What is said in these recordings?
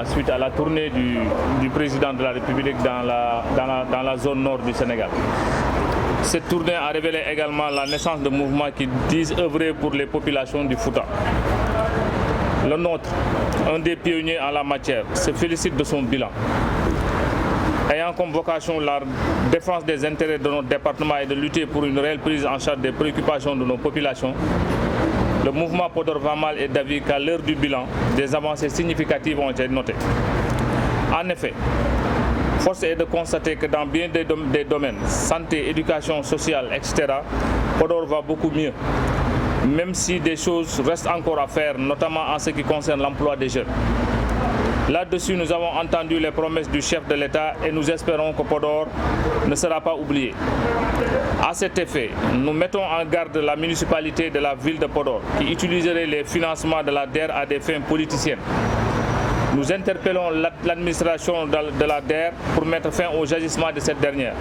suite à la tournée du président de la République dans la zone nord du Sénégal. Cette tournée a révélé également la naissance de mouvements qui disent œuvrer pour les populations du Fouta. Le nôtre, un des pionniers en la matière, se félicite de son bilan. Ayant comme vocation la défense des intérêts de notre département et de lutter pour une réelle prise en charge des préoccupations de nos populations, le mouvement Podor va mal est d'avis qu'à l'heure du bilan, des avancées significatives ont été notées. En effet, force est de constater que dans bien des domaines, santé, éducation sociale, etc., Podor va beaucoup mieux, même si des choses restent encore à faire, notamment en ce qui concerne l'emploi des jeunes. Là-dessus, nous avons entendu les promesses du chef de l'État et nous espérons que Podor ne sera pas oublié. À cet effet, nous mettons en garde la municipalité de la ville de Podor qui utiliserait les financements de la DER à des fins politiciennes. Nous interpellons l'administration de la DER pour mettre fin aux agissements de cette dernière.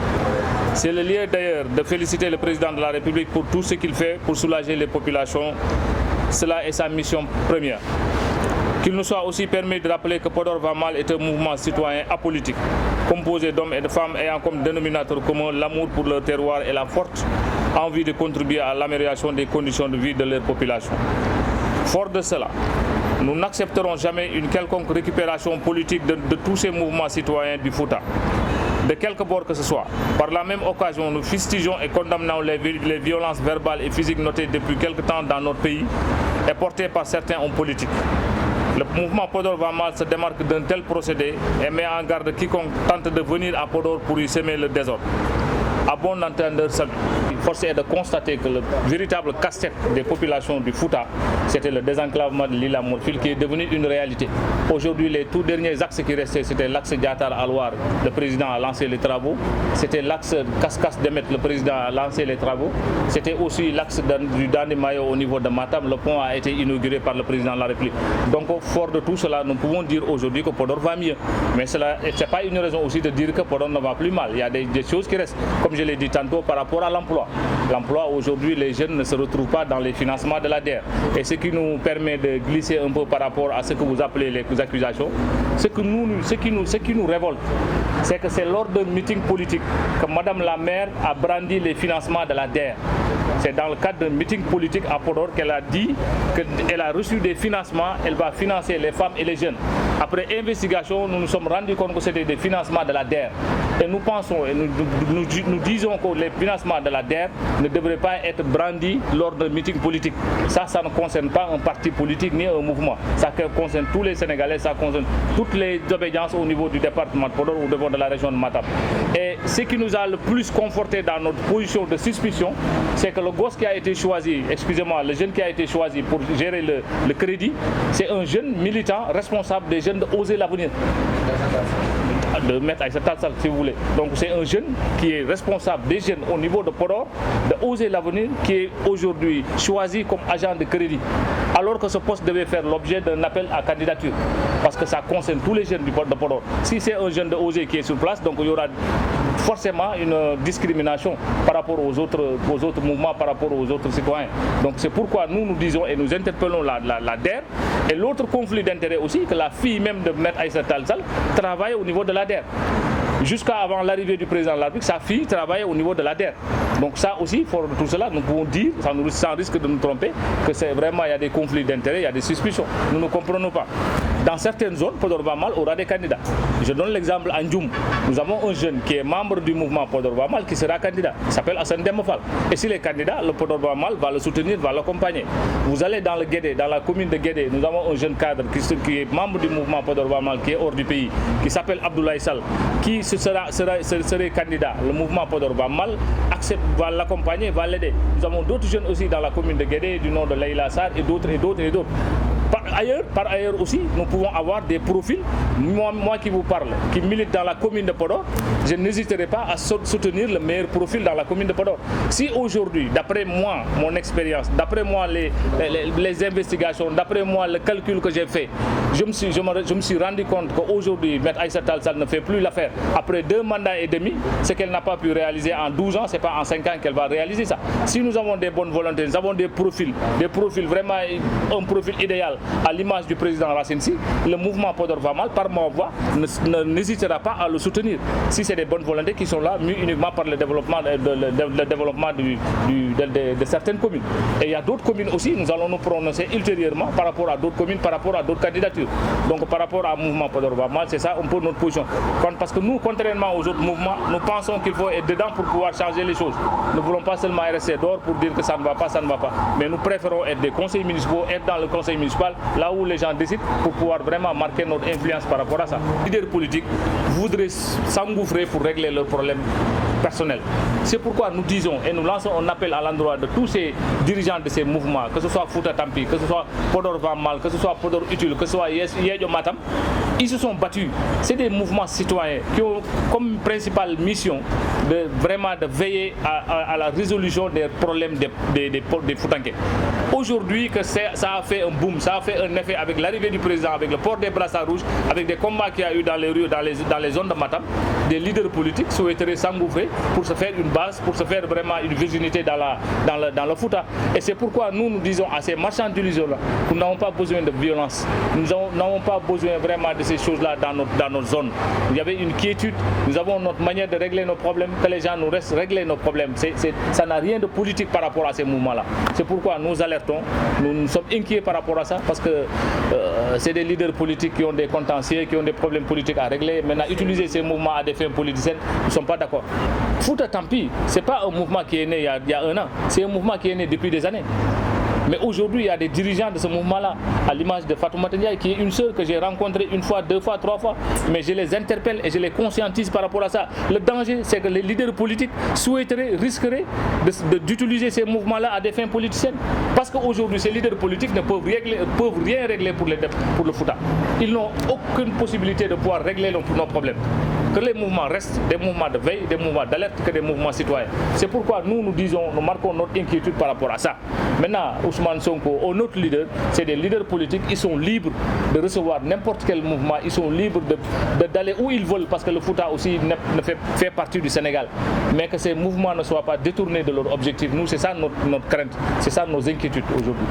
C'est le lieu d'ailleurs de féliciter le président de la République pour tout ce qu'il fait pour soulager les populations. Cela est sa mission première. Qu'il nous soit aussi permis de rappeler que Podor va mal est un mouvement citoyen apolitique, composé d'hommes et de femmes ayant comme dénominateur commun l'amour pour leur terroir et la forte envie de contribuer à l'amélioration des conditions de vie de leur population. Fort de cela, nous n'accepterons jamais une quelconque récupération politique de tous ces mouvements citoyens du Fouta, de quelque bord que ce soit. Par la même occasion, nous fustigeons et condamnons les violences verbales et physiques notées depuis quelque temps dans notre pays et portées par certains hommes politiques. Le mouvement Podor va mal se démarque d'un tel procédé et met en garde quiconque tente de venir à Podor pour y semer le désordre. À bon entendeur, salut. Force est de constater que le véritable casse-tête des populations du Fouta, c'était le désenclavement de l'île à Morphil qui est devenu une réalité. Aujourd'hui, les tout derniers axes qui restaient, c'était l'axe Diatar-Alouar, le président a lancé les travaux. C'était l'axe Kaskas-Demet, le président a lancé les travaux. C'était aussi l'axe du Dani-Mayo au niveau de Matam. Le pont a été inauguré par le président de la République. Donc, fort de tout cela, nous pouvons dire aujourd'hui que Podor va mieux. Mais ce n'est pas une raison aussi de dire que Podor ne va plus mal. Il y a des choses qui restent, comme je l'ai dit tantôt, par rapport à l'emploi. L'emploi, aujourd'hui, les jeunes ne se retrouvent pas dans les financements de la DER. Et ce qui nous permet de glisser un peu par rapport à ce que vous appelez les accusations, ce qui nous révolte, c'est que c'est lors d'un meeting politique que Madame la maire a brandi les financements de la DER. C'est dans le cadre d'un meeting politique à Podor qu'elle a dit qu'elle a reçu des financements, elle va financer les femmes et les jeunes. Après investigation, nous nous sommes rendus compte que c'était des financements de la DER. Et nous pensons et nous disons que les financements de la DER ne devraient pas être brandis lors d'un meeting politique. Ça ne concerne pas un parti politique ni un mouvement. Ça concerne tous les Sénégalais, ça concerne toutes les obédiences au niveau du département de Podor ou au niveau de la région de Matam. Et ce qui nous a le plus conforté dans notre position de suspicion, c'est que le gosse qui a été choisi, excusez-moi, le jeune qui a été choisi pour gérer le crédit, c'est un jeune militant responsable des jeunes de Oser l'avenir. De mettre à cette salle si vous voulez. Donc c'est un jeune qui est responsable des jeunes au niveau de Podor, de Oser l'avenir, qui est aujourd'hui choisi comme agent de crédit. Alors que ce poste devait faire l'objet d'un appel à candidature. Parce que ça concerne tous les jeunes de Podor. Si c'est un jeune de Oser qui est sur place, donc il y aura forcément une discrimination par rapport aux autres mouvements, par rapport aux autres citoyens. Donc c'est pourquoi nous disons et nous interpellons la DER. Et l'autre conflit d'intérêt aussi, que la fille même de Maître Aïssa Tall Sall travaille au niveau de la DER. Jusqu'à avant l'arrivée du président de la République, sa fille travaillait au niveau de la DER. Donc ça aussi, pour tout cela, nous pouvons dire, sans risque de nous tromper, que c'est vraiment, il y a des conflits d'intérêts, il y a des suspicions. Nous ne comprenons pas. Dans certaines zones, Podor va mal aura des candidats. Je donne l'exemple à Ndjoum. Nous avons un jeune qui est membre du mouvement Podor va mal qui sera candidat. Il s'appelle Hassan Demofal. Et s'il est candidat, le Podor va mal va le soutenir, va l'accompagner. Vous allez dans le Guédé, dans la commune de Guédé, nous avons un jeune cadre qui est membre du mouvement Podor va mal, qui est hors du pays, qui s'appelle Abdoulaye Sall, qui serait candidat. Le mouvement Podor va mal, va l'accompagner, va l'aider. Nous avons d'autres jeunes aussi dans la commune de Guédé, du nom de Leïla Sarr et d'autres. Par ailleurs aussi, nous pouvons avoir des profils, moi qui vous parle, qui milite dans la commune de Podor, je n'hésiterai pas à soutenir le meilleur profil dans la commune de Podor. Si aujourd'hui, d'après moi, mon expérience, d'après moi les investigations, d'après moi le calcul que j'ai fait, je me suis rendu compte qu'aujourd'hui, Maître Aïssa Tall Sall ne fait plus l'affaire. Après 2 mandats et demi, ce qu'elle n'a pas pu réaliser en 12 ans, ce n'est pas en 5 ans qu'elle va réaliser ça. Si nous avons des bonnes volontés, nous avons des profils vraiment un profil idéal à l'image du président Racine Sy, le mouvement Podor va mal, par ma voix, n'hésitera pas à le soutenir. Si c'est des bonnes volontés qui sont là, mus uniquement par le développement, de certaines communes. Et il y a d'autres communes aussi, nous allons nous prononcer ultérieurement par rapport à d'autres communes, par rapport à d'autres candidatures. Donc par rapport au mouvement Podor va mal, c'est ça un peu notre position. Parce que nous, contrairement aux autres mouvements, nous pensons qu'il faut être dedans pour pouvoir changer les choses. Nous ne voulons pas seulement rester dehors pour dire que ça ne va pas, ça ne va pas. Mais nous préférons être des conseils municipaux, être dans le conseil municipal, là où les gens décident, pour pouvoir vraiment marquer notre influence par rapport à ça. Les leaders politiques voudraient s'engouffrer pour régler leurs problèmes personnels. C'est pourquoi nous disons et nous lançons un appel à l'endroit de tous ces dirigeants de ces mouvements, que ce soit Fouta Tampi, que ce soit Podor va mal, que ce soit Podor utile, que ce soit Yedio Matam, ils se sont battus. C'est des mouvements citoyens qui ont comme principale mission de veiller à la résolution des problèmes des Foutanké. Aujourd'hui, que ça a fait un boom, ça a fait un effet avec l'arrivée du président, avec le port des brassards rouges, avec des combats qu'il y a eu dans les rues, dans les zones de Matam, des leaders politiques souhaiteraient s'engouffrer pour se faire une base, pour se faire vraiment une virginité dans le Fouta. Et c'est pourquoi nous disons à ces marchands d'illusions-là que nous n'avons pas besoin de violence, nous n'avons pas besoin vraiment de ces choses-là dans notre zone. Il y avait une quiétude, nous avons notre manière de régler nos problèmes, que les gens nous restent régler nos problèmes. Ça n'a rien de politique par rapport à ces mouvements-là. C'est pourquoi nous alertons, nous sommes inquiets par rapport à ça, parce que c'est des leaders politiques qui ont des contentieux, qui ont des problèmes politiques à régler. Maintenant, utiliser ces mouvements à des fins politiciennes, nous ne sommes pas d'accord. Fouta Tampi, ce n'est pas un mouvement qui est né il y a un an, c'est un mouvement qui est né depuis des années. Mais aujourd'hui, il y a des dirigeants de ce mouvement-là, à l'image de Fatoumata Ndiaye, qui est une sœur que j'ai rencontrée une fois, deux fois, trois fois. Mais je les interpelle et je les conscientise par rapport à ça. Le danger, c'est que les leaders politiques risqueraient d'utiliser ces mouvements-là à des fins politiciennes. Parce qu'aujourd'hui, ces leaders politiques ne peuvent rien régler pour le Fouta. Ils n'ont aucune possibilité de pouvoir régler nos problèmes. Que les mouvements restent des mouvements de veille, des mouvements d'alerte, que des mouvements citoyens. C'est pourquoi nous marquons notre inquiétude par rapport à ça. Maintenant, Ousmane Sonko, notre leader, c'est des leaders politiques, ils sont libres de recevoir n'importe quel mouvement, ils sont libres d'aller où ils veulent, parce que le Fouta aussi fait partie du Sénégal. Mais que ces mouvements ne soient pas détournés de leur objectif. Nous, c'est ça notre crainte, c'est ça nos inquiétudes aujourd'hui.